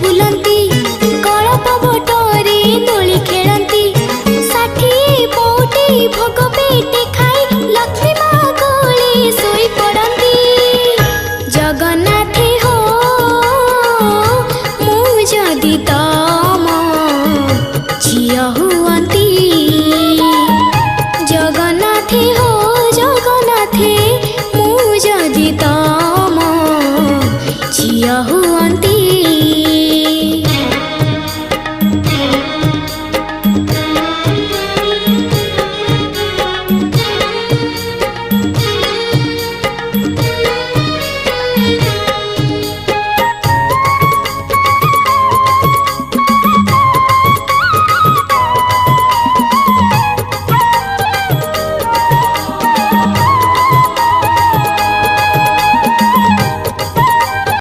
बुलंती कलप बटरे दोली खेलती साठी पौटी भोग पेटे खाई लक्ष्मी माँ कोले सोई पड़ती। जगन्नाथे हो मु जदि तम झिया हुअंती जगन्नाथे हो जगन्नाथे मु जदि तम झिया